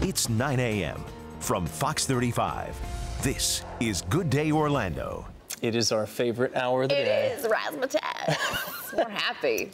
It's 9 a.m. from Fox 35. This is Good Day Orlando. It is our favorite hour of the day. It is razzmatazz. We're happy.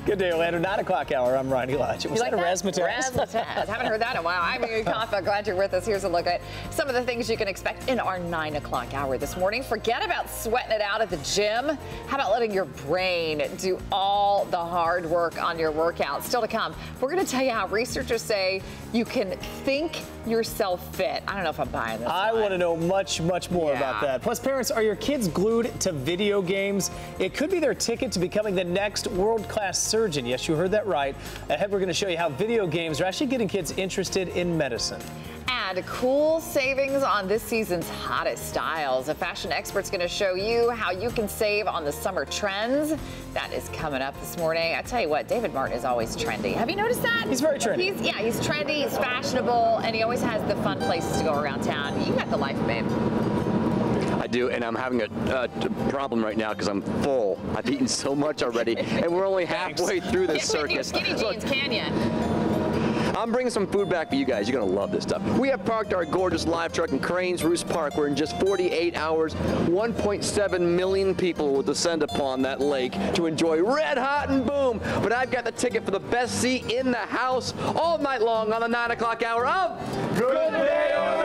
Good Day Orlando, 9 o'clock hour. I'm Ronnie Hodge. Was that a razzmatazz? Razzmatazz. Haven't heard that in a while. I'm Amy Koffa. Glad you're with us. Here's a look at some of the things you can expect in our 9 o'clock hour this morning. Forget about sweating it out at the gym. How about letting your brain do all the hard work on your workout? Still to come, we're going to tell you how researchers say you can think yourself fit. I don't know if I'm buying this. I want to know much more about that. Plus, parents, are your kids glued to video games? It could be their ticket to becoming the next world-class surgeon. Yes, you heard that right. Ahead, we're going to show you how video games are actually getting kids interested in medicine. And cool savings on this season's hottest styles. A fashion expert's going to show you how you can save on the summer trends. That is coming up this morning. I tell you what, David Martin is always trendy. Have you noticed that? He's very trendy. He's trendy, he's fashionable, and he always has the fun places to go around town. You got the life, babe. I do, and I'm having a problem right now because I'm full. I've eaten so much already, and we're only halfway through this circus. Skinny jeans, can you? I'm bringing some food back for you guys. You're going to love this stuff. We have parked our gorgeous live truck in Cranes Roost Park, where in just 48 hours, 1.7 million people will descend upon that lake to enjoy Red Hot and Boom. But I've got the ticket for the best seat in the house all night long on the 9 o'clock hour of Good Day Orlando.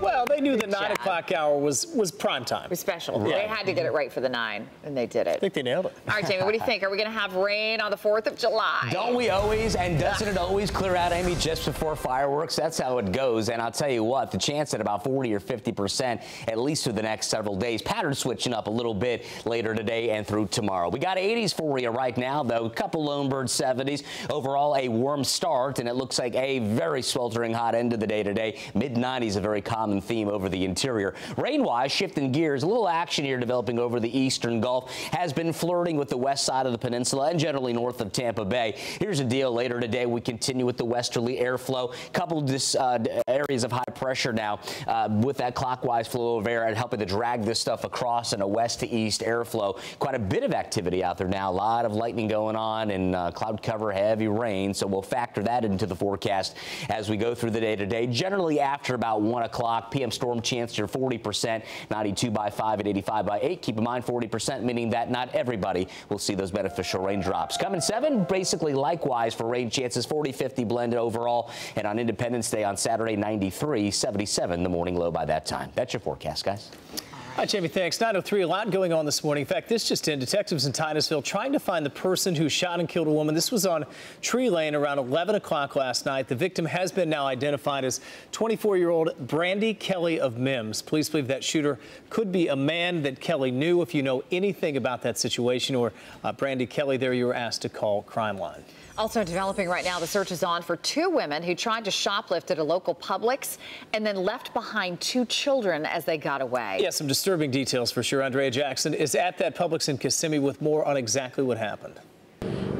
Well, they knew the 9 o'clock hour was prime time. It was special. Yeah. They had to get it right for the 9, and they did it. I think they nailed it. All right, Jamie, what do you think? Are we going to have rain on the 4th of July? Don't we always? And doesn't it always clear out, Amy, just before fireworks? That's how it goes. And I'll tell you what, the chance at about 40 or 50%, at least for the next several days. Pattern switching up a little bit later today and through tomorrow. We got 80s for you right now, though. A couple lone bird 70s. Overall, a warm start, and it looks like a very sweltering hot end of the day today. Mid-90s, a very common theme over the interior. Rain-wise, shifting gears, a little action here developing over the eastern Gulf. Has been flirting with the west side of the peninsula and generally north of Tampa Bay. Here's a deal. Later today, we continue with the westerly airflow. Couple of areas of high pressure now with that clockwise flow of air and helping to drag this stuff across in a west to east airflow. Quite a bit of activity out there now. A lot of lightning going on and cloud cover, heavy rain. So we'll factor that into the forecast as we go through the day today. Generally after about 1 o'clock, PM storm chance you're 40%, 92 by 5 and 85 by 8. Keep in mind 40%, meaning that not everybody will see those beneficial raindrops. Coming 7, basically likewise for rain chances, 40-50 blended overall. And on Independence Day on Saturday, 93, 77 the morning low by that time. That's your forecast, guys. Hi, Jamie, thanks. 9:03, a lot going on this morning. In fact, this just in, detectives in Titusville trying to find the person who shot and killed a woman. This was on Tree Lane around 11 o'clock last night. The victim has been now identified as 24-year-old Brandy Kelly of Mims. Police believe that shooter could be a man that Kelly knew. If you know anything about that situation or Brandy Kelly there, you were asked to call Crime Line. Also developing right now, the search is on for 2 women who tried to shoplift at a local Publix and then left behind 2 children as they got away. Yeah, some disturbing details for sure. Andrea Jackson is at that Publix in Kissimmee with more on exactly what happened.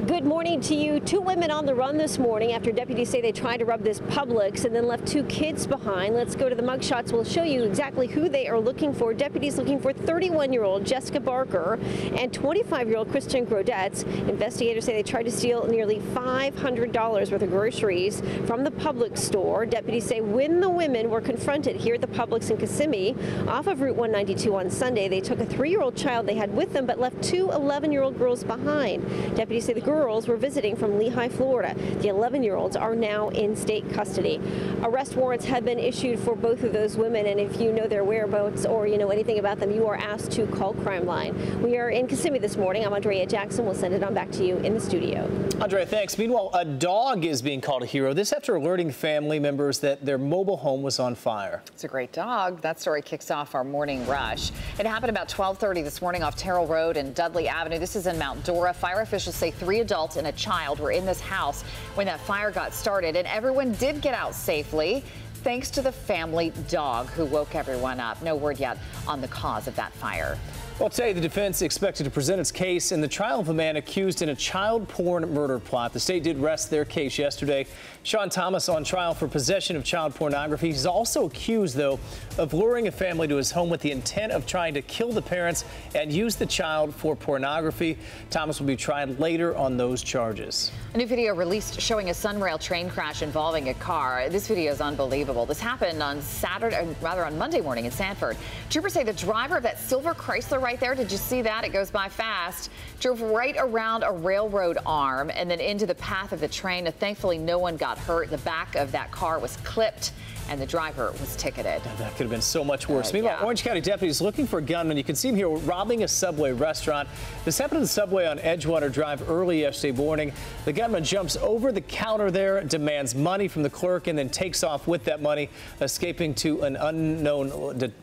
Good morning to you. 2 women on the run this morning after deputies say they tried to rob this Publix and then left 2 kids behind. Let's go to the mugshots. We'll show you exactly who they are looking for. Deputies looking for 31-year-old Jessica Barker and 25-year-old Kristen Grodetz. Investigators say they tried to steal nearly $500 worth of groceries from the Publix store. Deputies say when the women were confronted here at the Publix in Kissimmee off of Route 192 on Sunday, they took a 3-year-old child they had with them but left 2 11-year-old girls behind. Deputies say the girls were visiting from Lehigh, Florida. The 11-year-olds are now in state custody. Arrest warrants have been issued for both of those women, and if you know their whereabouts or you know anything about them, you are asked to call Crime Line. We are in Kissimmee this morning. I'm Andrea Jackson. We'll send it on back to you in the studio. Andrea, thanks. Meanwhile, a dog is being called a hero. This after alerting family members that their mobile home was on fire. It's a great dog. That story kicks off our morning rush. It happened about 12:30 this morning off Terrell Road and Dudley Avenue. This is in Mount Dora. Fire officials say 3 adults and a child were in this house when that fire got started, and everyone did get out safely thanks to the family dog who woke everyone up. No word yet on the cause of that fire. Well, today the defense expected to present its case in the trial of a man accused in a child porn murder plot. The state did rest their case yesterday. Sean Thomas on trial for possession of child pornography. He's also accused, though, of luring a family to his home with the intent of trying to kill the parents and use the child for pornography. Thomas will be tried later on those charges. A new video released showing a Sunrail train crash involving a car. This video is unbelievable. This happened on on Monday morning in Sanford. Troopers say the driver of that silver Chrysler right there, did you see that? It goes by fast. Drove right around a railroad arm and then into the path of the train. Thankfully, no one got hurt. The back of that car was clipped and the driver was ticketed. That could have been so much worse. Meanwhile, yeah. Orange County deputies looking for a gunman. You can see him here robbing a Subway restaurant. This happened at the Subway on Edgewater Drive early yesterday morning. The gunman jumps over the counter there, demands money from the clerk, and then takes off with that money, escaping to an unknown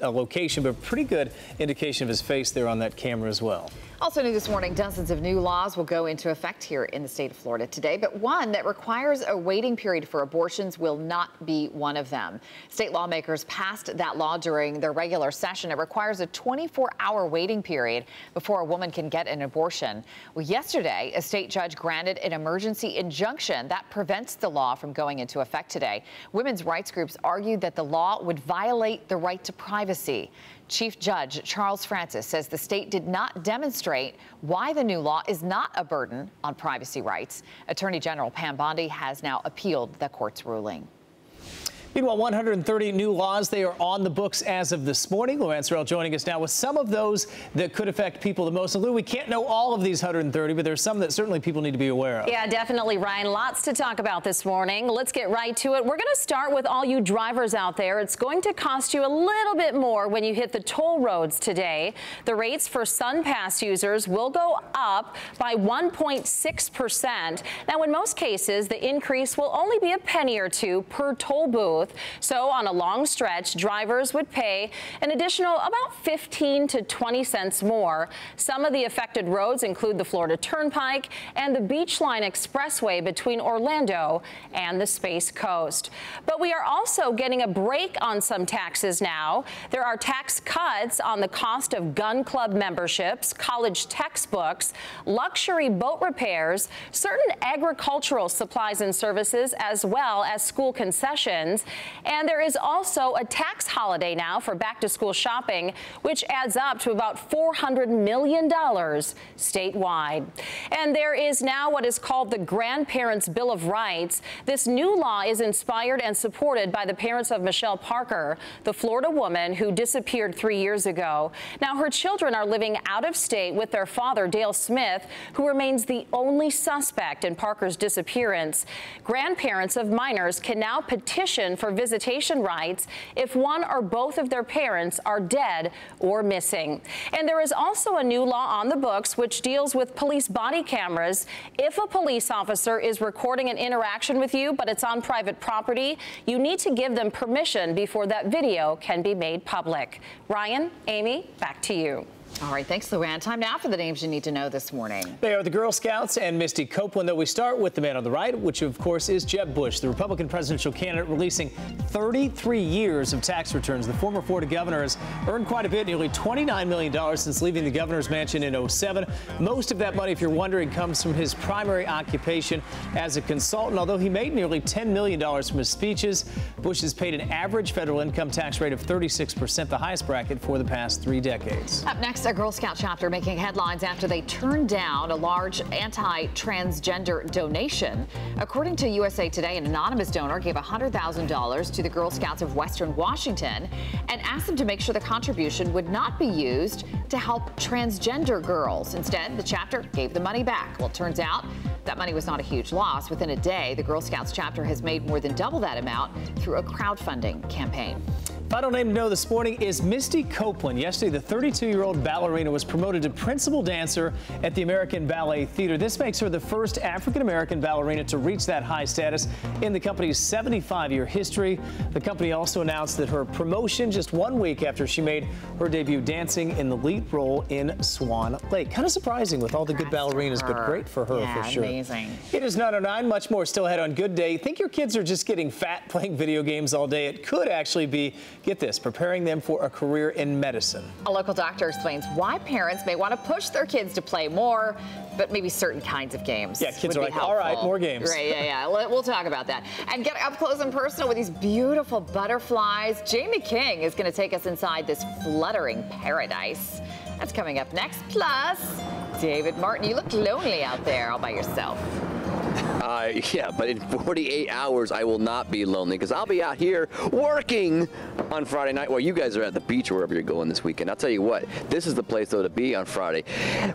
location, but pretty good indication of his face there on that camera as well. Also new this morning, dozens of new laws will go into effect here in the state of Florida today, but one that requires a waiting period for abortions will not be one of them. State lawmakers passed that law during their regular session. It requires a 24-hour waiting period before a woman can get an abortion. Well, yesterday, a state judge granted an emergency injunction that prevents the law from going into effect today. Women's rights groups argued that the law would violate the right to privacy. Chief Judge Charles Francis says the state did not demonstrate why the new law is not a burden on privacy rights. Attorney General Pam Bondi has now appealed the court's ruling. Meanwhile, 130 new laws, they are on the books as of this morning. Lou Ansarell joining us now with some of those that could affect people the most. And Lou, we can't know all of these 130, but there's some that certainly people need to be aware of. Yeah, definitely, Ryan. Lots to talk about this morning. Let's get right to it. We're going to start with all you drivers out there. It's going to cost you a little bit more when you hit the toll roads today. The rates for SunPass users will go up by 1.6%. Now, in most cases, the increase will only be a penny or two per toll booth. So on a long stretch, drivers would pay an additional about 15 to 20 cents more. Some of the affected roads include the Florida Turnpike and the Beachline Expressway between Orlando and the Space Coast. But we are also getting a break on some taxes now. There are tax cuts on the cost of gun club memberships, college textbooks, luxury boat repairs, certain agricultural supplies and services, as well as school concessions. And there is also a tax holiday now for back-to-school shopping, which adds up to about $400 million statewide. And there is now what is called the Grandparents' Bill of Rights. This new law is inspired and supported by the parents of Michelle Parker, the Florida woman who disappeared 3 years ago. Now, her children are living out of state with their father, Dale Smith, who remains the only suspect in Parker's disappearance. Grandparents of minors can now petition for visitation rights if one or both of their parents are dead or missing. And there is also a new law on the books which deals with police body cameras. If a police officer is recording an interaction with you, but it's on private property, you need to give them permission before that video can be made public. Ryan, Amy, back to you. All right, thanks, Luann. Time now for the names you need to know this morning. They are the Girl Scouts and Misty Copeland, though we start with the man on the right, which of course is Jeb Bush, the Republican presidential candidate, releasing 33 years of tax returns. The former Florida governor has earned quite a bit, nearly $29 million since leaving the governor's mansion in 2007. Most of that money, if you're wondering, comes from his primary occupation as a consultant. Although he made nearly $10 million from his speeches, Bush has paid an average federal income tax rate of 36%, the highest bracket for the past 3 decades. Up next, a Girl Scout chapter making headlines after they turned down a large anti-transgender donation. According to USA Today, an anonymous donor gave $100,000 to the Girl Scouts of Western Washington and asked them to make sure the contribution would not be used to help transgender girls. Instead, the chapter gave the money back. Well, it turns out that money was not a huge loss. Within a day, the Girl Scouts chapter has made more than double that amount through a crowdfunding campaign. Final name to know this morning is Misty Copeland. Yesterday, the 32-year-old ballerina was promoted to principal dancer at the American Ballet Theater. This makes her the first African-American ballerina to reach that high status in the company's 75-year history. The company also announced that her promotion just 1 week after she made her debut dancing in the lead role in Swan Lake. Kind of surprising with all the good ballerinas, but great for her for sure. Amazing. It is 9:09. Much more still ahead on Good Day. Think your kids are just getting fat playing video games all day? It could actually be get this, preparing them for a career in medicine. A local doctor explains why parents may want to push their kids to play more, but maybe certain kinds of games. Yeah, kids are like, all right, more games. Right, yeah. We'll talk about that. And get up close and personal with these beautiful butterflies. Jamie King is going to take us inside this fluttering paradise. That's coming up next. Plus, David Martin, you look lonely out there all by yourself. Yeah, but in 48 hours, I will not be lonely because I'll be out here working on Friday night while you guys are at the beach or wherever you're going this weekend. I'll tell you what, this is the place, though, to be on Friday.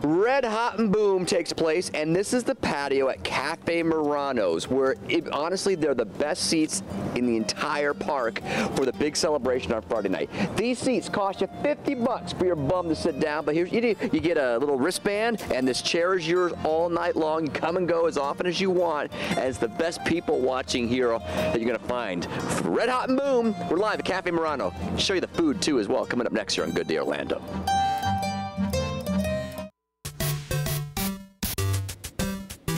Red Hot and Boom takes place, and this is the patio at Cafe Murano's, where, honestly, they're the best seats in the entire park for the big celebration on Friday night. These seats cost you $50 for your bum to sit down, but here's you do. You get a little wristband, and this chair is yours all night long. You come and go as often as you want, as the best people watching here that you're going to find. Red Hot and Boom, we're live at Cafe Murano. Show you the food, too, as well, coming up next here on Good Day Orlando.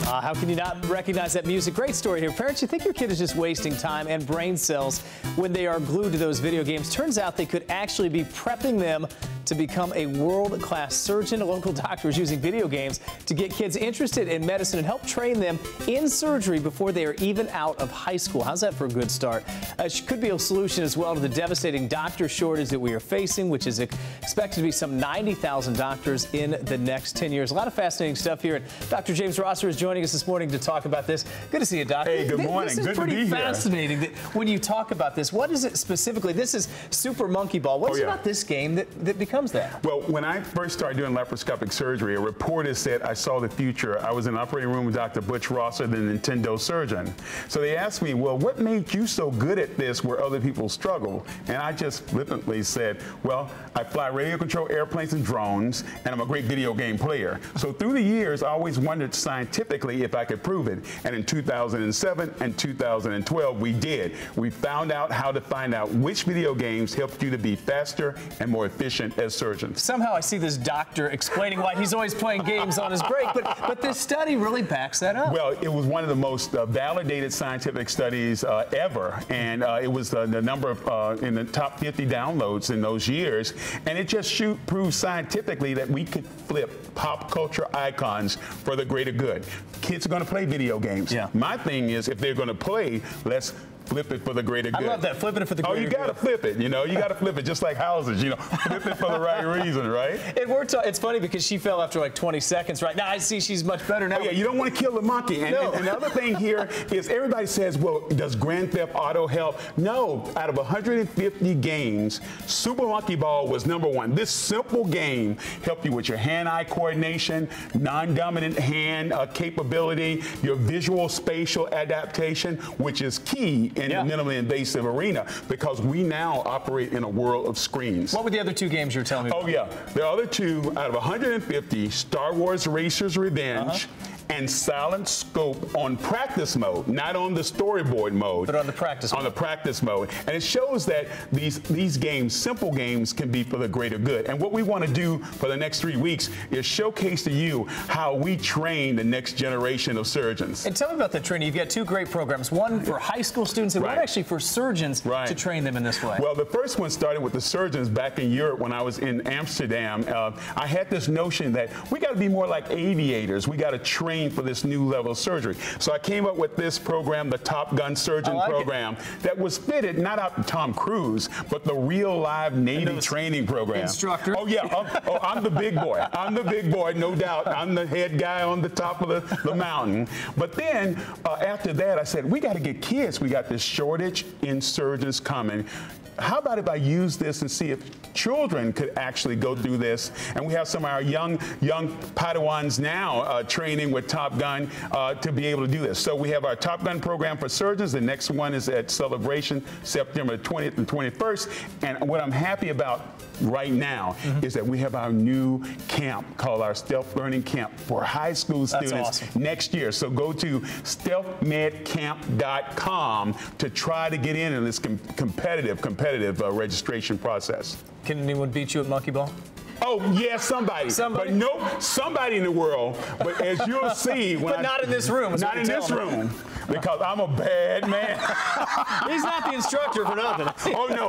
How can you not recognize that music? Great story here. Parents, you think your kid is just wasting time and brain cells when they are glued to those video games. Turns out they could actually be prepping them to become a world-class surgeon. A local doctor is using video games to get kids interested in medicine and help train them in surgery before they are even out of high school. How's that for a good start? It could be a solution as well to the devastating doctor shortage that we are facing, which is expected to be some 90,000 doctors in the next 10 years. A lot of fascinating stuff here. And Dr. James Rosser is joining us this morning to talk about this. Good to see you, Doctor. Hey, good morning. This is pretty fascinating that when you talk about this. What is it specifically? This is Super Monkey Ball. What's about this game that becomes that? Well, when I first started doing laparoscopic surgery, a reporter said I saw the future. I was in the operating room with Dr. Butch Rosser, the Nintendo surgeon. So they asked me, well, what made you so good at this where other people struggle? And I just flippantly said, well, I fly radio-controlled airplanes and drones, and I'm a great video game player. So through the years, I always wondered scientifically if I could prove it. And in 2007 and 2012, we did. We found out how to find out which video games helped you to be faster and more efficient as surgeons. Somehow I see this doctor explaining why he's always playing games on his break, but this study really backs that up. Well, it was one of the most validated scientific studies ever, and it was the number of in the top 50 downloads in those years, and it just proves scientifically that we could flip pop culture icons for the greater good. Kids are going to play video games. Yeah. My thing is, if they're going to play, let's flip it for the greater good. I love that, flipping it for the greater good. Oh, you got to flip it, you know. You got to flip it just like houses, you know. Flip it for the right reason, right? It's funny because she fell after like 20 seconds, right? Now I see she's much better now. Oh, yeah, you don't want to kill the monkey. And, no. and the other thing here is everybody says, well, does Grand Theft Auto help? No. Out of 150 games, Super Monkey Ball was #1. This simple game helped you with your hand-eye coordination, non-dominant hand capability, your visual spatial adaptation, which is key in the minimally invasive arena, because we now operate in a world of screens. What were the other two games you were telling me about? Oh, yeah. The other two, out of 150, Star Wars Racer's Revenge and Silent Scope on practice mode, not on the storyboard mode. But on the practice mode. On the practice mode. And it shows that these games, simple games, can be for the greater good. And what we want to do for the next 3 weeks is showcase to you how we train the next generation of surgeons. And tell me about the training. You've got two great programs, one for high school students and one actually for surgeons to train them in this way. Well, the first one started with the surgeons back in Europe when I was in Amsterdam. I had this notion that we got to be more like aviators. We got to train for this new level of surgery. So I came up with this program, the Top Gun Surgeon program, that was fitted not out to Tom Cruise, but the real live Navy training program. Instructor. Oh, yeah. I'm the big boy. I'm the big boy, no doubt. I'm the head guy on the top of the mountain. But then after that, I said, we got to get kids. We got this shortage in surgeons coming. How about if I use this and see if children could actually go through this? And we have some of our young Padawans now training with Top Gun to be able to do this. So we have our Top Gun program for surgeons. The next one is at Celebration, September 20th and 21st. And what I'm happy about right now is that we have our new camp called our Stealth Learning Camp for high school students next year. So go to stealthmedcamp.com to try to get in this competitive registration process. Can anyone beat you at Monkey Ball? Oh, yeah, somebody. But no, somebody in the world. But as you'll see, but not in this room. Not in this room. because I'm a bad man. He's not the instructor for nothing. Oh, no.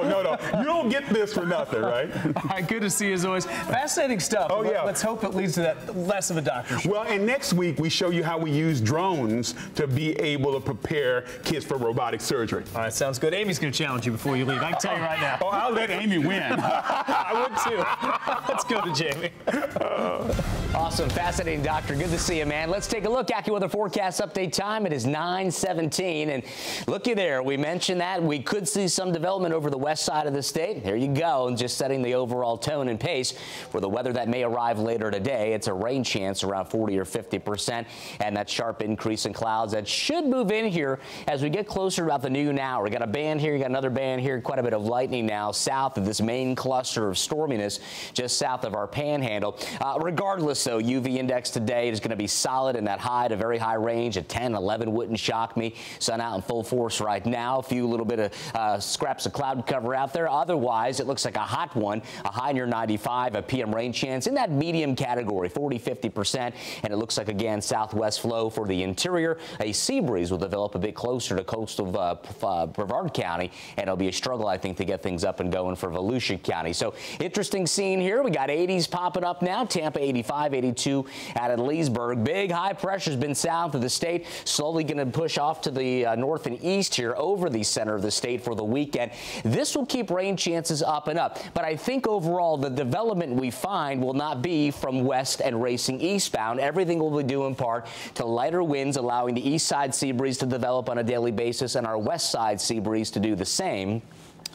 You don't get this for nothing, right? All right, good to see you as always. Fascinating stuff. Oh, yeah. Let's hope it leads to that less of a doctor show. Well, and next week we show you how we use drones to be able to prepare kids for robotic surgery. All right, sounds good. Amy's going to challenge you before you leave. I can tell you right now. Oh, I'll let Amy win. I would too. Let's go to Jamie. Awesome, fascinating, Doctor. Good to see you, man. Let's take a look. AccuWeather forecast update time. It is 9:17, and looky there. We mentioned that we could see some development over the west side of the state. There you go, and just setting the overall tone and pace for the weather that may arrive later today. It's a rain chance around 40 or 50%, and that sharp increase in clouds that should move in here as we get closer about the noon hour. We got a band here, you got another band here, quite a bit of lightning now south of this main cluster of storminess just south of our panhandle. Regardless, though, UV index today is going to be solid in that high to very high range at 10, 11 wouldn't shock me. Sun out in full force right now. A few little bit of scraps of cloud cover out there. Otherwise, it looks like a hot one. A high near 95, a PM rain chance in that medium category, 40, 50%. And it looks like, again, southwest flow for the interior. A sea breeze will develop a bit closer to coastal Brevard County, and it'll be a struggle, I think, to get things up and going for Volusia County. So interesting scene here. We got 80s popping up now. Tampa 85, 82 out of Leesburg. Big high pressure's been south of the state. Slowly going to push off to the north and east here over the center of the state for the weekend. This will keep rain chances up and up. But I think overall the development we find will not be from west and racing eastbound. Everything will be due in part to lighter winds, allowing the east side sea breeze to develop on a daily basis and our west side sea breeze to do the same.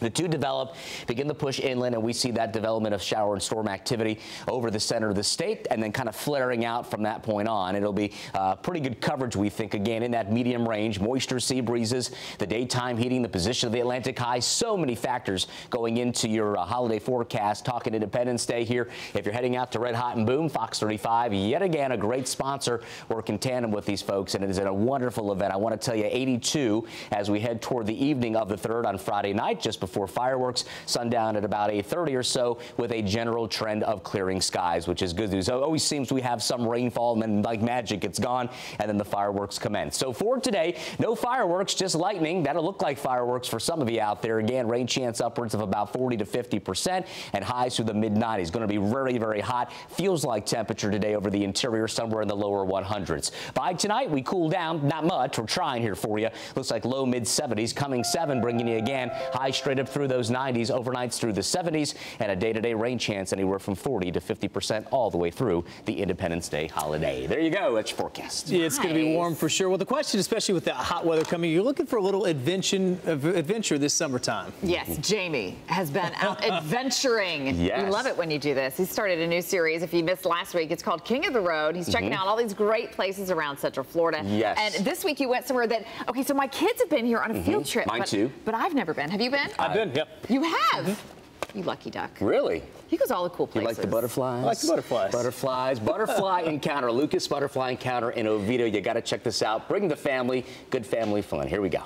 The two develop, begin to push inland, and we see that development of shower and storm activity over the center of the state and then kind of flaring out from that point on. It'll be pretty good coverage, we think, again, in that medium range. Moisture, sea breezes, the daytime heating, the position of the Atlantic high. So many factors going into your holiday forecast. Talking Independence Day here. If you're heading out to Red Hot and Boom, Fox 35, yet again, a great sponsor. Work in tandem with these folks, and it is a wonderful event. I want to tell you, 82 as we head toward the evening of the 3rd on Friday night, just before fireworks, sundown at about 8:30 or so, with a general trend of clearing skies, which is good news. It always seems we have some rainfall, and then like magic, it's gone, and then the fireworks commence. So for today, no fireworks, just lightning. That'll look like fireworks for some of you out there. Again, rain chance upwards of about 40 to 50%, and highs through the mid-90s. Going to be very, very hot. Feels like temperature today over the interior, somewhere in the lower 100s. By tonight, we cool down, not much. We're trying here for you. Looks like low mid-70s. Coming 7, bringing you again high straight up through those 90s, overnights through the 70s, and a day-to-day rain chance anywhere from 40 to 50% all the way through the Independence Day holiday. There you go. That's your forecast. Yeah, it's going to be warm for sure. Well, the question, especially with that hot weather coming, you're looking for a little adventure this summertime. Yes, Jamie has been out adventuring. Yes. We love it when you do this. He started a new series. If you missed last week, it's called King of the Road. He's checking out all these great places around Central Florida. Yes. And this week you went somewhere that, okay, so my kids have been here on a field trip. Mine too. But I've never been. Have you been? I've been, yep. You have? You lucky duck. Really? He goes all the cool places. You like the butterflies? I like the butterflies. Butterflies. Butterfly Encounter. Lucas Butterfly Encounter in Oviedo. You got to check this out. Bring the family. Good family fun. Here we go.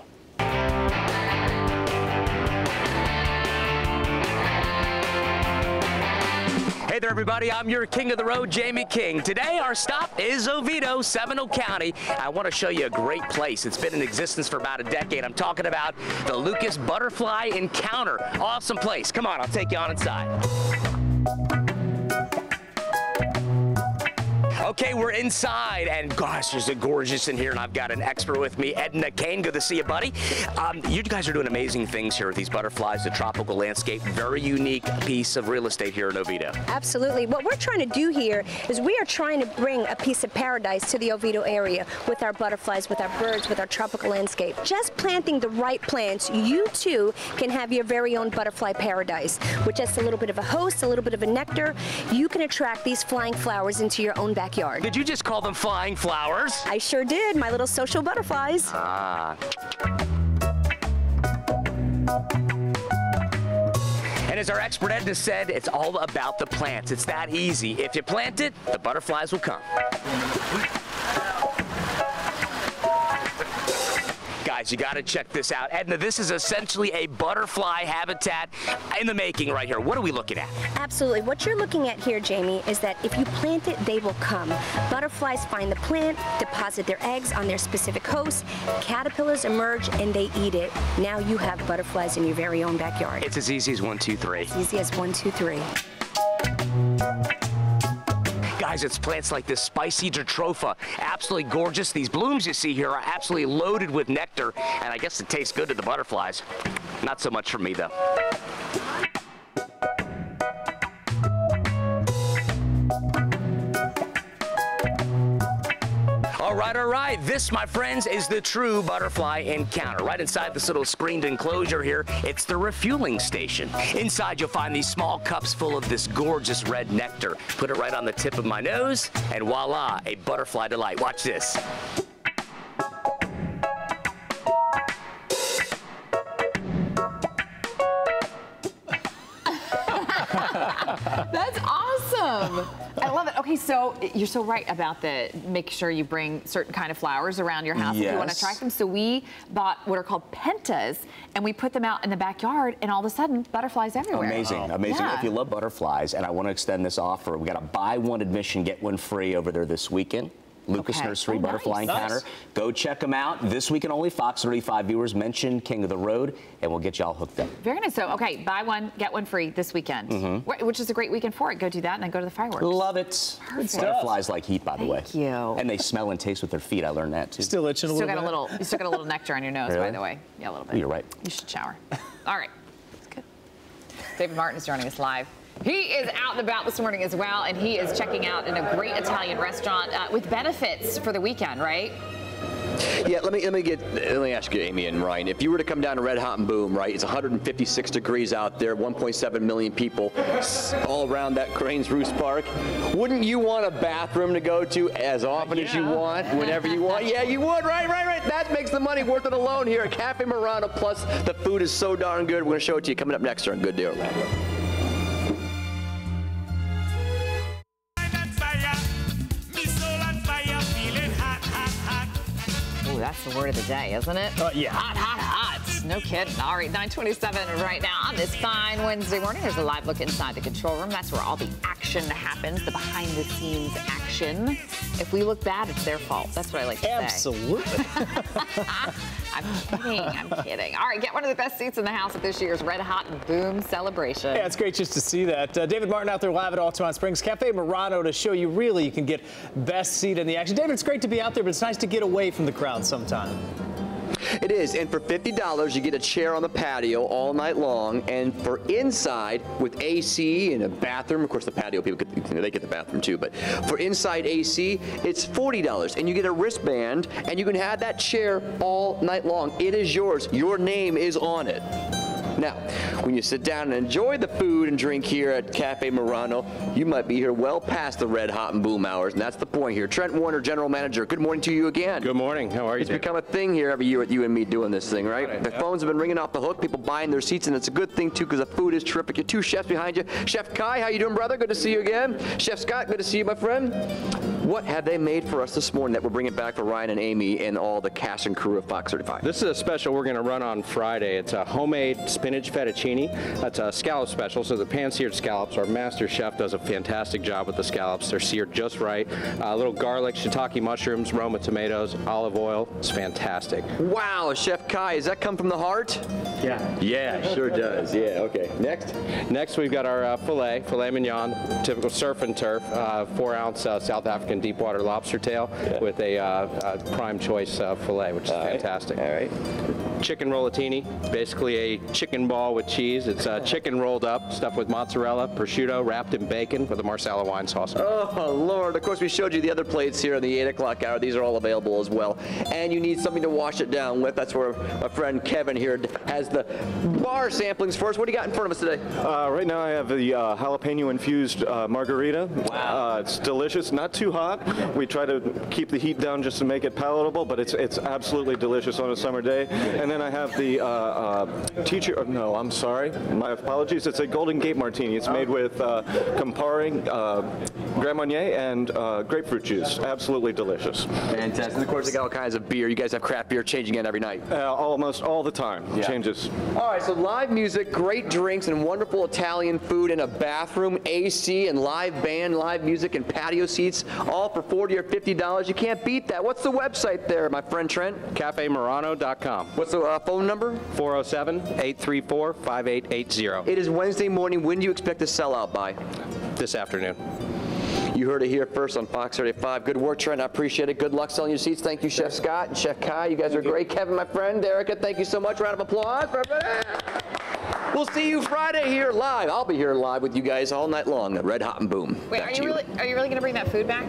Hey there, everybody. I'm your king of the road, Jamie King. Today, our stop is Oviedo, Seminole County. I want to show you a great place. It's been in existence for about a decade. I'm talking about the Lucas Butterfly Encounter. Awesome place. Come on, I'll take you on inside. Okay, we're inside, and gosh, is it gorgeous in here, and I've got an expert with me, Edna Kane. Good to see you, buddy. You guys are doing amazing things here with these butterflies, the tropical landscape. Very unique piece of real estate here in Oviedo. Absolutely. What we're trying to do here is we are trying to bring a piece of paradise to the Oviedo area with our butterflies, with our birds, with our tropical landscape. Just planting the right plants, you too can have your very own butterfly paradise. With just a little bit of a host, a little bit of a nectar, you can attract these flying flowers into your own backyard. Did you just call them flying flowers? I sure did, my little social butterflies. Ah. And as our expert Edna said, it's all about the plants. It's that easy. If you plant it, the butterflies will come. Guys, you got to check this out. Edna, this is essentially a butterfly habitat in the making right here. What are we looking at? Absolutely. What you're looking at here, Jamie, is that if you plant it, they will come. Butterflies find the plant, deposit their eggs on their specific host, caterpillars emerge, and they eat it. Now you have butterflies in your very own backyard. It's as easy as 1, 2, 3. As easy as 1, 2, 3. Guys, it's plants like this spicy jatropha. Absolutely gorgeous. These blooms you see here are absolutely loaded with nectar, and I guess it tastes good to the butterflies. Not so much for me, though. All right. This, my friends, is the true butterfly encounter. Right inside this little screened enclosure here, it's the refueling station. Inside, you'll find these small cups full of this gorgeous red nectar. Put it right on the tip of my nose, and voila, a butterfly delight. Watch this. That's awesome. I love it. Okay, so you're so right about make sure you bring certain kind of flowers around your house if you want to attract them. So we bought what are called pentas, and we put them out in the backyard, and all of a sudden, butterflies everywhere. Amazing. Yeah. If you love butterflies, and I want to extend this offer, we got a buy one admission, get one free over there this weekend. Lucas Nursery Butterfly Encounter. Go check them out. This weekend only, Fox 35 viewers, mention King of the Road, and we'll get you all hooked up. Very nice. So, okay, buy one, get one free this weekend, which is a great weekend for it. Go do that and then go to the fireworks. Love it. Perfect. Butterflies like heat, by the way. Thank you. And they smell and taste with their feet. I learned that, too. Still itching a little bit? You still got a little nectar on your nose, Really? by the way. Yeah, a little bit. You're right. You should shower. All right. That's good. David Martin is joining us live. He is out and about this morning as well, and he is checking out in a great Italian restaurant with benefits for the weekend, right? Yeah, let me ask you, Amy and Ryan, if you were to come down to Red Hot and Boom, right, it's 156 degrees out there, 1.7 million people all around that Cranes Roost Park, wouldn't you want a bathroom to go to as often as you want, whenever you want? Yeah, you would, right. That makes the money worth it alone here at Cafe Murano, plus the food is so darn good. We're going to show it to you coming up next here on Good Day Orlando. That's the word of the day, isn't it? Yeah. Hot. No kidding. All right, 9:27 right now on this fine Wednesday morning. There's a live look inside the control room. That's where all the action happens, the behind-the-scenes action. If we look bad, it's their fault. That's what I like to say. Absolutely. I'm kidding. All right, get one of the best seats in the house at this year's Red Hot and Boom celebration. Yeah, it's great just to see that. David Martin out there live at Altamont Springs Cafe Murano to show you really you can get best seat in the action. David, it's great to be out there, but it's nice to get away from the crowd sometime. It is, and for $50, you get a chair on the patio all night long, and for inside with AC and a bathroom, of course the patio people they get the bathroom too, but for inside AC, it's $40, and you get a wristband, and you can have that chair all night long. It is yours. Your name is on it. Now, when you sit down and enjoy the food and drink here at Cafe Murano, you might be here well past the Red Hot and Boom hours, and that's the point here. Trent Warner, General Manager, good morning to you again. Good morning. How are you? It's become a thing here every year with you and me doing this thing, right? The phones have been ringing off the hook, people buying their seats, and it's a good thing, too, because the food is terrific. Your two chefs behind you. Chef Kai, how you doing, brother? Good to see you again. Chef Scott, good to see you, my friend. What have they made for us this morning that we're bringing back for Ryan and Amy and all the cast and crew of Fox 35? This is a special we're going to run on Friday. It's a homemade spinach fettuccine. That's a scallop special. So the pan-seared scallops, our master chef does a fantastic job with the scallops. They're seared just right. A little garlic, shiitake mushrooms, Roma tomatoes, olive oil. It's fantastic. Wow, Chef Kai, does that come from the heart? Yeah. Yeah, sure does. Yeah, okay. Next we've got our filet mignon, typical surf and turf, 4-ounce South African deep water lobster tail with a prime choice filet, which is fantastic. All right. Chicken rollatini, basically a chicken ball with cheese. It's chicken rolled up, stuffed with mozzarella, prosciutto, wrapped in bacon with a Marsala wine sauce. Oh, Lord. Of course, we showed you the other plates here in the 8 o'clock hour. These are all available as well. And you need something to wash it down with. That's where my friend Kevin here has the bar samplings for us. What do you got in front of us today? Right now I have the jalapeno-infused margarita. Wow. It's delicious. Not too hot. hot. We try to keep the heat down just to make it palatable, but it's absolutely delicious on a summer day. And then I have the no, I'm sorry, my apologies. It's a Golden Gate Martini. It's made with Campari, Grand Marnier, and grapefruit juice. Absolutely delicious. Fantastic. And of course, they got all kinds of beer. You guys have craft beer changing in every night. Almost all the time. Yeah. Changes. All right, so live music, great drinks, and wonderful Italian food in a bathroom, AC, and live band, live music, and patio seats, all for $40 or $50. You can't beat that. What's the website there, my friend Trent? CafeMurano.com. What's the phone number? 407-834-5880. It is Wednesday morning. When do you expect to sell out by? This afternoon. You heard it here first on Fox 35. Good work, Trent. I appreciate it. Good luck selling your seats. Thank you, Chef Scott and Chef Kai. You guys are great. Kevin, my friend. Erica, thank you so much. Round of applause for everybody. We'll see you Friday here live. I'll be here live with you guys all night long at Red Hot and Boom. Wait, are you really going to bring that food back?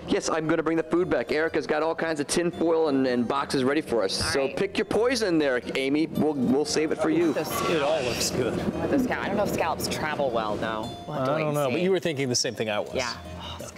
Yes, I'm going to bring the food back. Erica's got all kinds of tin foil and boxes ready for us. So pick your poison there, Amy. We'll save it for you. It all looks good. I don't know if scallops travel well, though. I don't know, but you were thinking the same thing I was. Yeah.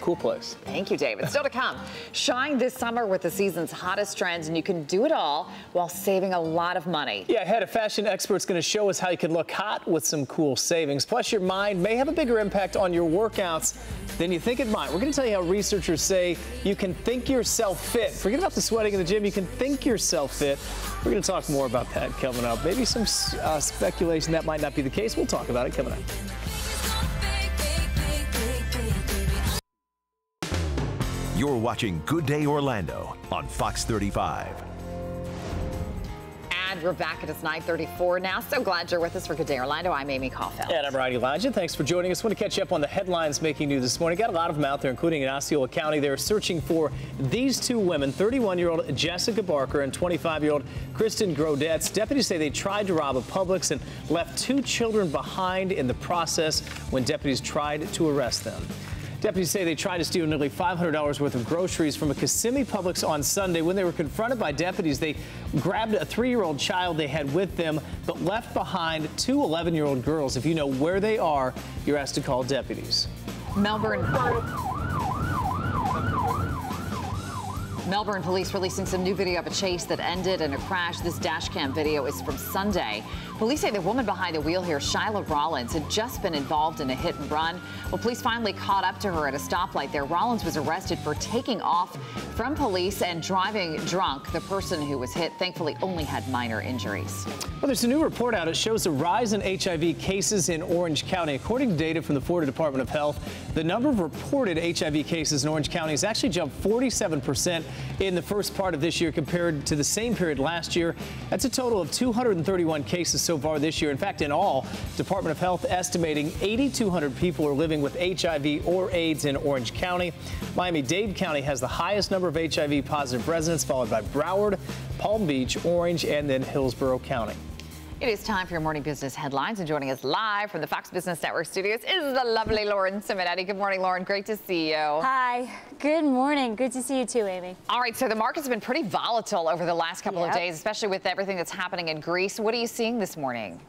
Cool place. Thank you, David. Still to come, shine this summer with the season's hottest trends, and you can do it all while saving a lot of money. Yeah, ahead, a fashion expert's going to show us how you can look hot with some cool savings. Plus, your mind may have a bigger impact on your workouts than you think it might. We're going to tell you how researchers say you can think yourself fit. Forget about the sweating in the gym. You can think yourself fit. We're going to talk more about that coming up. Maybe some speculation that might not be the case. We'll talk about it coming up. You're watching Good Day Orlando on Fox 35. And we're back at it's 9:34 now. So glad you're with us for Good Day Orlando. I'm Amy Caulfield. And I'm Rodney Elijah. Thanks for joining us. Want to catch you up on the headlines making news this morning. Got a lot of them out there, including in Osceola County. They're searching for these two women, 31-year-old Jessica Barker and 25-year-old Kristen Grodetz. Deputies say they tried to rob a Publix and left two children behind in the process when deputies tried to arrest them. Deputies say they tried to steal nearly $500 worth of groceries from a Kissimmee Publix on Sunday. When they were confronted by deputies, they grabbed a 3-year-old child they had with them, but left behind two 11-year-old girls. If you know where they are, you're asked to call deputies. Melbourne police releasing some new video of a chase that ended in a crash. This dash cam video is from Sunday. Police say the woman behind the wheel here, Shyla Rollins, had just been involved in a hit and run. Well, police finally caught up to her at a stoplight there. Rollins was arrested for taking off from police and driving drunk. The person who was hit thankfully only had minor injuries. Well, there's a new report out. It shows a rise in HIV cases in Orange County. According to data from the Florida Department of Health, the number of reported HIV cases in Orange County has actually jumped 47% in the first part of this year compared to the same period last year. That's a total of 231 cases so far this year. In fact, in all, Department of Health estimating 8,200 people are living with HIV or AIDS in Orange County. Miami-Dade County has the highest number of HIV positive residents, followed by Broward, Palm Beach, Orange, and then Hillsborough County. It is time for your morning business headlines, and joining us live from the Fox Business Network studios is the lovely Lauren Simonetti. Good morning, Lauren. Great to see you. Hi. Good morning. Good to see you too, Amy. All right, so the market's been pretty volatile over the last couple of days, especially with everything that's happening in Greece. What are you seeing this morning?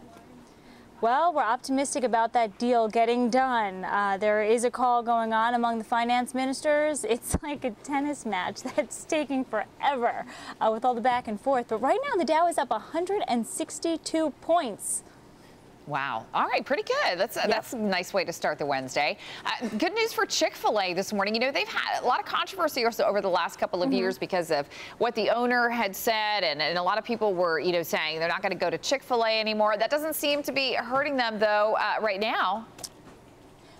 Well, we're optimistic about that deal getting done. There is a call going on among the finance ministers. It's like a tennis match that's taking forever with all the back and forth. But right now, the Dow is up 162 points. Wow. All right. Pretty good. That's a nice way to start the Wednesday. Good news for Chick-fil-A this morning. You know, they've had a lot of controversy also over the last couple of years because of what the owner had said. And a lot of people were, you know, saying they're not going to go to Chick-fil-A anymore. That doesn't seem to be hurting them, though, right now.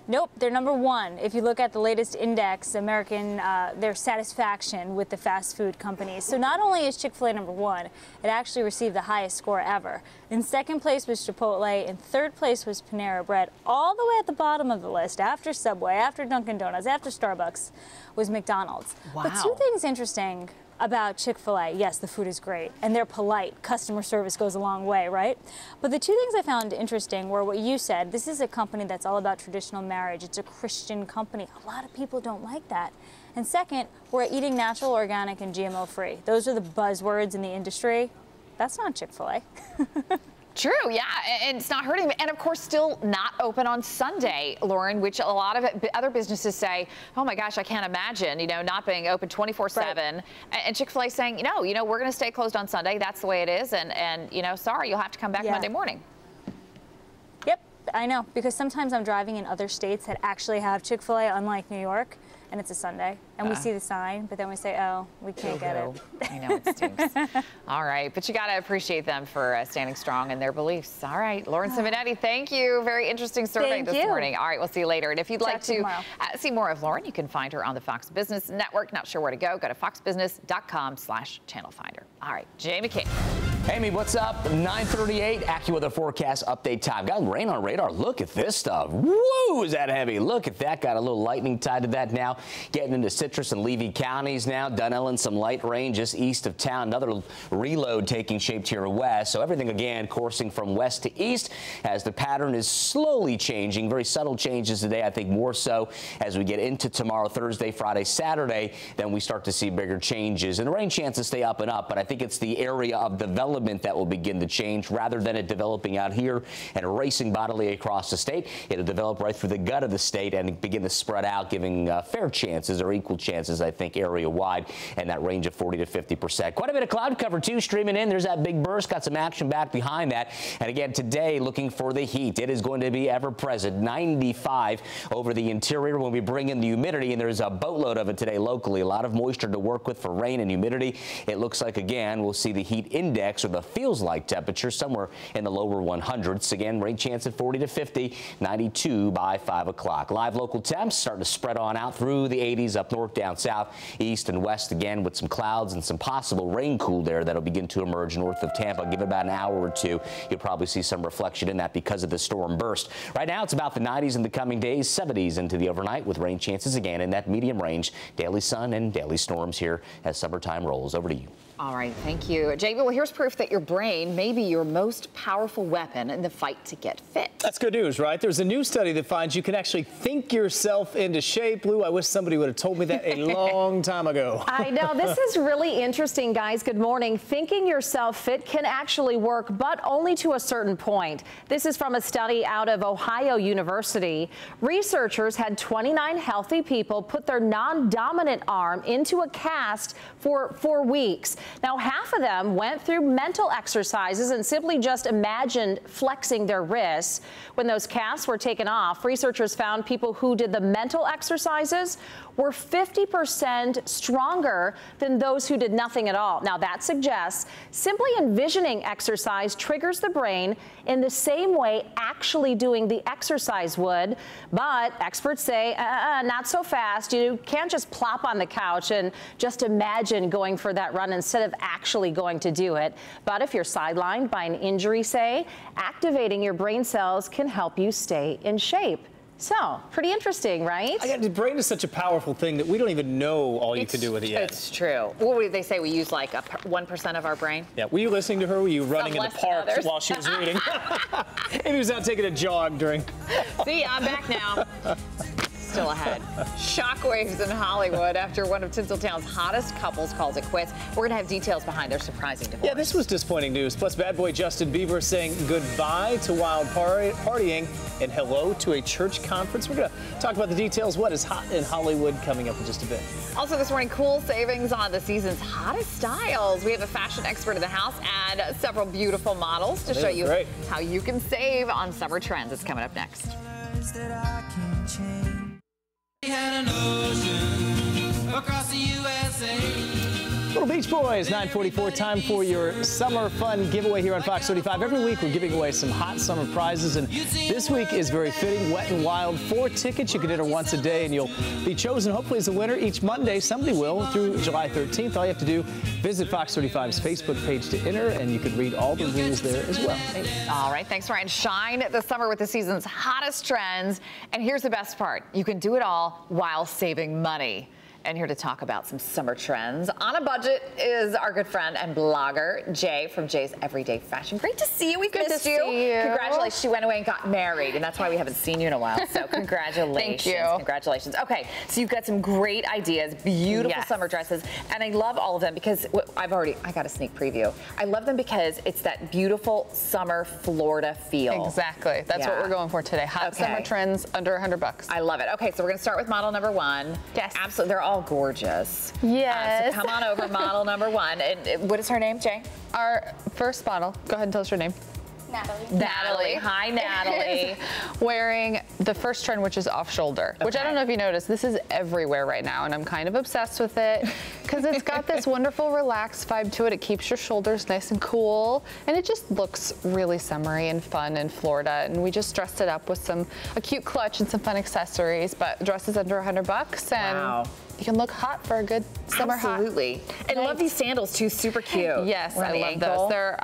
Nope, they're number one. If you look at the latest index, their satisfaction with the fast food companies. So not only is Chick-fil-A number one, it actually received the highest score ever. In second place was Chipotle, in third place was Panera Bread. All the way at the bottom of the list, after Subway, after Dunkin' Donuts, after Starbucks, was McDonald's. Wow. But two things interesting about Chick-fil-A. Yes, the food is great, and they're polite. Customer service goes a long way, right? But the two things I found interesting were what you said. This is a company that's all about traditional marriage. It's a Christian company. A lot of people don't like that. And second, we're eating natural, organic, and GMO-free. Those are the buzzwords in the industry. That's not Chick-fil-A. True, yeah, and it's not hurting. And of course, still not open on Sunday, Lauren, which a lot of other businesses say, oh my gosh, I can't imagine, not being open 24/7. Right. And Chick-fil-A saying, no, we're going to stay closed on Sunday. That's the way it is. And sorry, you'll have to come back Monday morning. Yep, I know, because sometimes I'm driving in other states that actually have Chick-fil-A, unlike New York. And it's a Sunday, and we see the sign, but then we say, oh, we can't get it. I know, it stinks. All right, but you got to appreciate them for standing strong in their beliefs. All right, Lauren Simonetti, thank you. Very interesting survey this morning. All right, we'll see you later. And if you'd like to see more of Lauren, you can find her on the Fox Business Network. Not sure where to go to foxbusiness.com/channel finder. All right, Jamie King. Amy, what's up? 9:38 AccuWeather forecast update time. Got rain on radar. Look at this stuff. Woo, is that heavy? Look at that. Got a little lightning tied to that now. Getting into Citrus and Levy counties now. Dunellen, some light rain just east of town. Another reload taking shape to your west. So everything again coursing from west to east as the pattern is slowly changing. Very subtle changes today. I think more so as we get into tomorrow, Thursday, Friday, Saturday, then we start to see bigger changes. And the rain chances stay up and up, but I think it's the area of development that will begin to change rather than it developing out here and racing bodily across the state. It'll develop right through the gut of the state and begin to spread out, giving fair chances or equal chances, I think, area wide, and that range of 40 to 50%. Quite a bit of cloud cover, too, streaming in. There's that big burst. Got some action back behind that. And again, today, looking for the heat. It is going to be ever present. 95 over the interior when we bring in the humidity, and there's a boatload of it today locally. A lot of moisture to work with for rain and humidity. It looks like, again, we'll see the heat index or the feels like temperature somewhere in the lower 100s. Again, rain chance at 40 to 50, 92 by 5 o'clock. Live local temps starting to spread on out through the 80s up north, down south, east and west again with some clouds and some possible rain cool there that'll begin to emerge north of Tampa. Give it about an hour or two. You'll probably see some reflection in that because of the storm burst. Right now, it's about the 90s in the coming days, 70s into the overnight with rain chances again in that medium range. Daily sun and daily storms here as summertime rolls. Over to you. All right, thank you. Jamie, well, here's proof that your brain may be your most powerful weapon in the fight to get fit. That's good news, right? There's a new study that finds you can actually think yourself into shape. Lou, I wish somebody would have told me that a long time ago. I know. This is really interesting, guys. Good morning. Thinking yourself fit can actually work, but only to a certain point. This is from a study out of Ohio University. Researchers had 29 healthy people put their non-dominant arm into a cast for 4 weeks. Now, half of them went through mental exercises and simply just imagined flexing their wrists. When those casts were taken off, researchers found people who did the mental exercises were 50% stronger than those who did nothing at all. Now, that suggests simply envisioning exercise triggers the brain in the same way actually doing the exercise would. But experts say, not so fast. You can't just plop on the couch and just imagine going for that run instead of actually going to do it. But if you're sidelined by an injury, say, activating your brain cells can help you stay in shape. So, pretty interesting, right? The brain is such a powerful thing that we don't even know all you can do with it yet. It's true. What would they say? We use like 1% of our brain? Yeah. Were you listening to her? Were you running in the park while she was reading? Maybe he was out taking a jog during. See, I'm back now. Still ahead. Shockwaves in Hollywood after one of Tinseltown's hottest couples calls it quits. We're going to have details behind their surprising divorce. Yeah, this was disappointing news. Plus, bad boy Justin Bieber saying goodbye to wild partying and hello to a church conference. We're going to talk about the details. What is hot in Hollywood coming up in just a bit. Also this morning, cool savings on the season's hottest styles. We have a fashion expert in the house and several beautiful models to show you how you can save on summer trends. It's coming up next. Had an ocean across the USA. Little Beach Boys, 9:44, time for your summer fun giveaway here on Fox 35. Every week we're giving away some hot summer prizes, and this week is very fitting. Wet and Wild, 4 tickets. You can enter once a day, and you'll be chosen hopefully as a winner each Monday. Somebody will through July 13th. All you have to do, visit Fox 35's Facebook page to enter, and you can read all the rules there as well. All right, thanks, Ryan. Shine the summer with the season's hottest trends. And here's the best part. You can do it all while saving money. And here to talk about some summer trends on a budget is our good friend and blogger, Jay from Jay's Everyday Fashion. Great to see you. We've missed you. Congratulations. She went away and got married, and that's why we haven't seen you in a while. So congratulations. Thank you. Congratulations. Okay, so you've got some great ideas, beautiful summer dresses, and I love all of them because I got a sneak preview. I love them because it's that beautiful summer Florida feel. Exactly. That's what we're going for today. Hot summer trends under $100. I love it. Okay, so we're going to start with model number 1. Yes. Absolutely. They're all gorgeous. Yes. So come on over, model number 1. And what is her name, Jay? Our first model. Go ahead and tell us your name. Natalie. Hi, Natalie. Wearing the first trend, which is off shoulder, which I don't know if you noticed, this is everywhere right now, and I'm kind of obsessed with it because it's got this wonderful relaxed vibe to it. It keeps your shoulders nice and cool, and it just looks really summery and fun in Florida. And we just dressed it up with a cute clutch and some fun accessories, but dress is under $100, and you can look hot for a good summer hot. Absolutely. And I love these sandals too, super cute. Yes, I love those. They're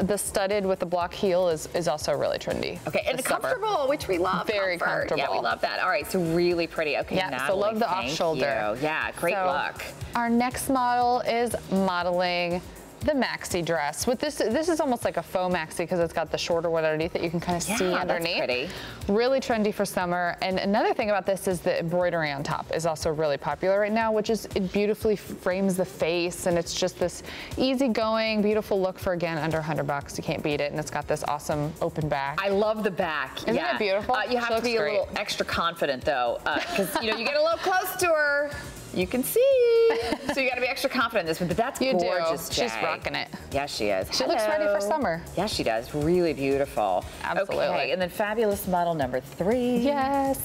the studded with the block heel is also really trendy. Okay, and comfortable, which we love. Very comfortable. Yeah, we love that. All right, so really pretty. Okay, yeah, Natalie, so love the off shoulder. Yeah, great look. Our next model is modeling the maxi dress. With this is almost like a faux maxi because it's got the shorter one underneath that you can kind of see underneath. That's pretty. Really trendy for summer. And another thing about this is the embroidery on top is also really popular right now, which is it beautifully frames the face, and it's just this easygoing, beautiful look for, again, under $100. You can't beat it, and it's got this awesome open back. I love the back. Isn't it beautiful? You have to be a little extra confident though, because you get a little close to her. You can see. So you got to be extra confident in this one, but that's gorgeous, Jay. She's rocking it. Yeah, she is. She looks ready for summer. Yeah, she does. Really beautiful. Absolutely. Okay, and then fabulous model number 3. Yes.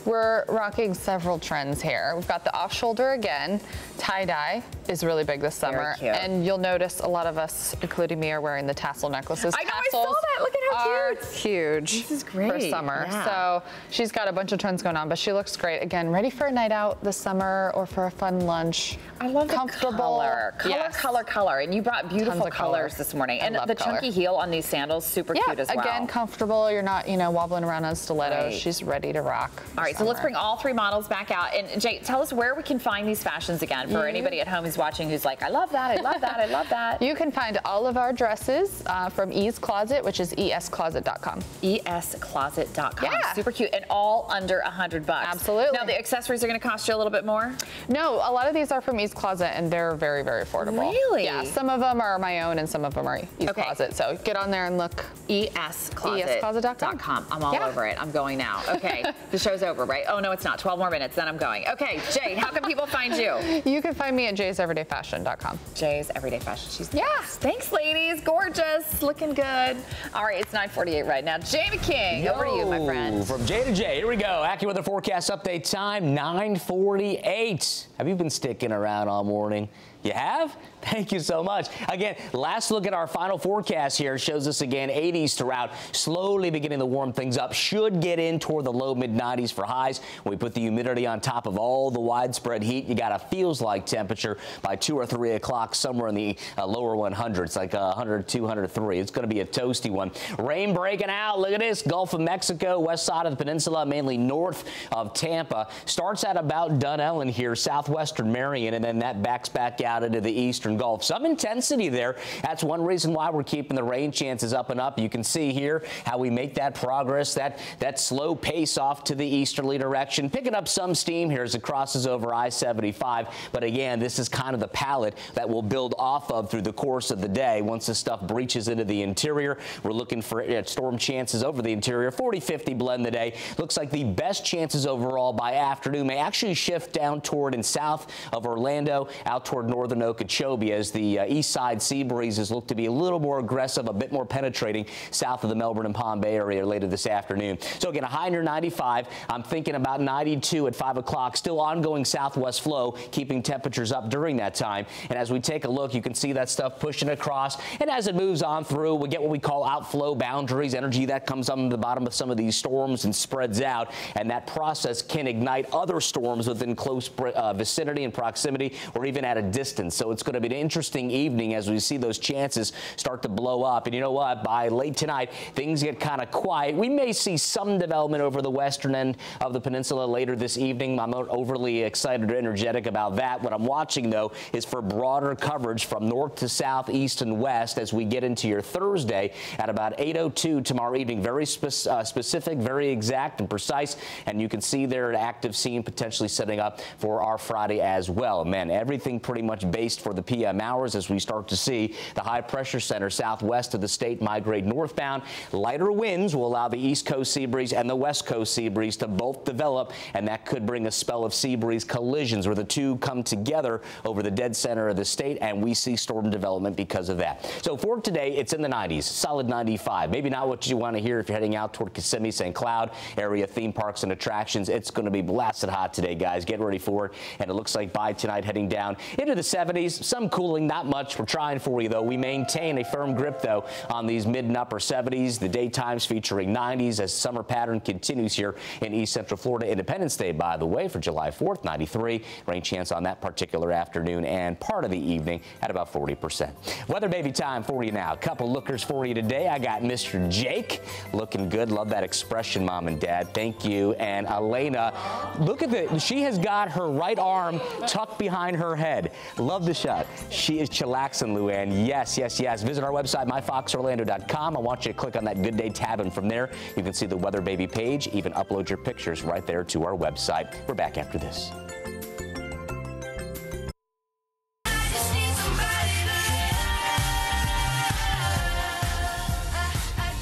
We're rocking several trends here. We've got the off shoulder again. Tie-dye is really big this summer. Very cute. And you'll notice a lot of us, including me, are wearing the tassel necklaces. I know, I saw that. Look at how cute. Huge. This is great. For summer. Yeah. So she's got a bunch of trends going on, but she looks great. Again, ready for a night out this summer or for a fun lunch. I love comfortable. The color. Color. And you brought beautiful colors this morning. And the chunky heel on these sandals, super cute as well. Again, comfortable. You're not, wobbling around on stilettos. Right. She's ready to rock. All right, so let's bring all 3 models back out. And Jay, tell us where we can find these fashions again for anybody at home who's watching who's like, I love that, I love that, I love that. You can find all of our dresses from E's Closet, which is escloset.com. escloset.com. Yeah. Super cute and all under $100. Absolutely. Now the accessories are going to cost you a little bit more? No, a lot of these are from E's Closet, and they're very, very affordable. Really? Yeah, some of them are my own and some of them are E's Closet. So get on there and look. escloset.com. I'm all over it. I'm going now. Okay, the show's over, right? Oh, no, it's not. 12 more minutes, then I'm going. Okay, Jay, how can people find you? You can find me at jayseverydayfashion.com. Jay's Everyday Fashion. She's Thanks, ladies. Gorgeous. Looking good. All right, it's 9:48 right now. Jamie King, over to you, my friend. From Jay to Jay, here we go. AccuWeather forecast update time, 9:48. Have you been sticking around all morning? You have? Thank you so much. Again, last look at our final forecast here shows us again 80s throughout, slowly beginning to warm things up. Should get in toward the low mid-90s for highs. When we put the humidity on top of all the widespread heat, you got a feels like temperature by 2 or 3 o'clock somewhere in the lower 100s, like 102, 103. It's going to be a toasty one. Rain breaking out. Look at this. Gulf of Mexico, west side of the peninsula, mainly north of Tampa. Starts at about Dunellen here, southwestern Marion, and then that backs back out into the eastern Gulf. Some intensity there. That's one reason why we're keeping the rain chances up and up. You can see here how we make that progress, that slow pace off to the easterly direction, picking up some steam here as it crosses over I-75. But again, this is kind of the palette that we'll build off of through the course of the day. Once this stuff breaches into the interior, we're looking for storm chances over the interior. 40-50 blend the day. Looks like the best chances overall by afternoon may actually shift down toward and south of Orlando, out toward northern Okeechobee, as the east side sea breezes look to be a little more aggressive, a bit more penetrating south of the Melbourne and Palm Bay area later this afternoon. So again, a high near 95. I'm thinking about 92 at 5 o'clock. Still ongoing southwest flow, keeping temperatures up during that time. And as we take a look, you can see that stuff pushing across. And as it moves on through, we get what we call outflow boundaries, energy that comes on the bottom of some of these storms and spreads out. And that process can ignite other storms within close vicinity and proximity, or even at a distance. So it's going to be an interesting evening as we see those chances start to blow up. And you know what? By late tonight, things get kind of quiet. We may see some development over the western end of the peninsula later this evening. I'm not overly excited or energetic about that. What I'm watching, though, is for broader coverage from north to south, east and west as we get into your Thursday at about 8:02 tomorrow evening. Very specific, very exact and precise. And you can see there an active scene potentially setting up for our Friday as well. Man, everything pretty much based for the PM hours as we start to see the high pressure center southwest of the state migrate northbound. Lighter winds will allow the east coast sea breeze and the west coast sea breeze to both develop, and that could bring a spell of sea breeze collisions where the two come together over the dead center of the state, and we see storm development because of that. So for today, it's in the 90s, solid 95. Maybe not what you want to hear if you're heading out toward Kissimmee, St. Cloud area theme parks and attractions. It's going to be blasted hot today, guys. Get ready for it. And it looks like by tonight heading down into the 70s. Some cooling, not much. We're trying for you, though. We maintain a firm grip, though, on these mid and upper 70s. The daytimes featuring 90s as summer pattern continues here in East Central Florida. Independence Day, by the way, for July 4th, 93. Rain chance on that particular afternoon and part of the evening at about 40%. Weather baby time for you now. A couple lookers for you today. I got Mr. Jake looking good. Love that expression, Mom and Dad. Thank you. And Elena, look at the, she has got her right arm tucked behind her head. Love the shot. She is chillaxing, Luann. Yes, yes, yes. Visit our website, myfoxorlando.com. I want you to click on that Good Day tab, and from there, you can see the Weather Baby page. Even upload your pictures right there to our website. We're back after this.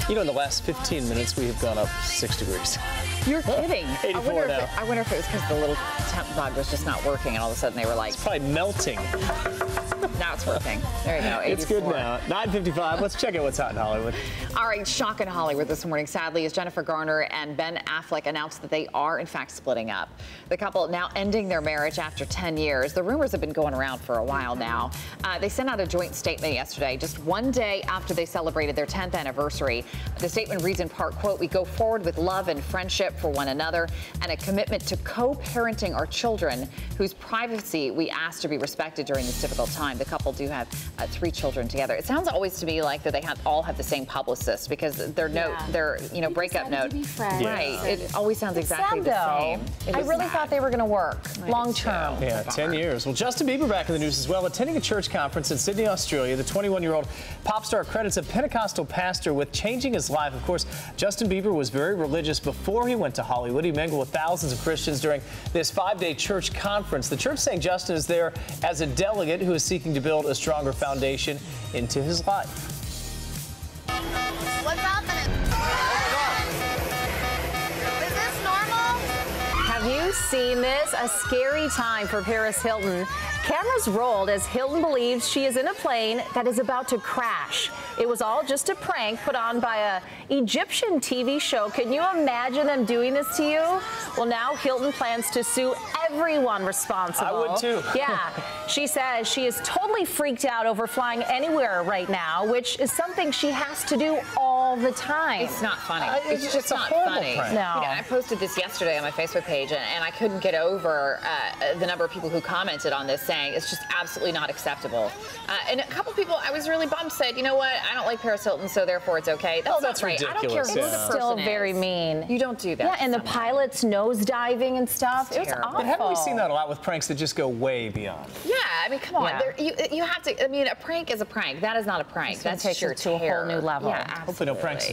You know, in the last 15 minutes, we have gone up 6 degrees. You're kidding. 84 now. I wonder if it was because the little temp bug was just not working, and all of a sudden they were like... It's probably melting. Now it's working. There you go, 84. It's good now. 9:55. Let's check out what's hot in Hollywood. All right, shock in Hollywood this morning, sadly, as Jennifer Garner and Ben Affleck announced that they are, in fact, splitting up. The couple now ending their marriage after 10 years. The rumors have been going around for a while now. They sent out a joint statement yesterday, just one day after they celebrated their 10th anniversary. The statement reads in part, quote, "We go forward with love and friendship for one another and a commitment to co-parenting our children whose privacy we ask to be respected during this difficult time." The couple do have 3 children together. It sounds always to me like that they all have the same publicist because their note, their breakup note. Right. It always sounds exactly the same. I really thought they were going to work long term. Yeah, 10 years. Well, Justin Bieber back in the news as well. Attending a church conference in Sydney, Australia, the 21-year-old pop star credits a Pentecostal pastor with changing his life. Of course, Justin Bieber was very religious before he went to Hollywood. He mingled with thousands of Christians during this 5-day church conference. The church saying Justin is there as a delegate who is seeking to build a stronger foundation into his life. What's happening? Is this normal? Have you seen this? A scary time for Paris Hilton. Cameras rolled as Hilton believes she is in a plane that is about to crash. It was all just a prank put on by a Egyptian TV show. Can you imagine them doing this to you? Well, now Hilton plans to sue everyone responsible. I would too. Yeah. She says she is totally freaked out over flying anywhere right now, which is something she has to do all the time. It's not funny. It's just not funny. No. You know, I posted this yesterday on my Facebook page, and I couldn't get over the number of people who commented on this saying it's just absolutely not acceptable. And a couple people, I was really bummed, said, you know what, I don't like Paris Hilton, so therefore it's okay. That's right. Ridiculous. I don't care who the person is. Still very mean. You don't do that. Yeah, and the pilots nose diving and stuff. It was awful. But haven't we seen that a lot with pranks that just go way beyond? Yeah, I mean, come on. Yeah. You have to, I mean, a prank is a prank. That is not a prank. That's takes sheer it to a whole new level. Yeah, absolutely. Hopefully no pranks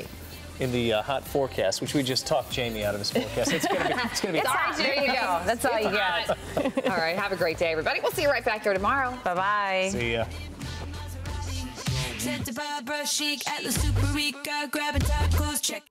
in the hot forecast, which we just talked Jamie out of his forecast. It's gonna be hot. There you go. That's all you got. All right, have a great day, everybody. We'll see you right back here tomorrow. Bye-bye. See ya. Set the bar, brush chic, Atlas Super Rica, grabbing tacos, check.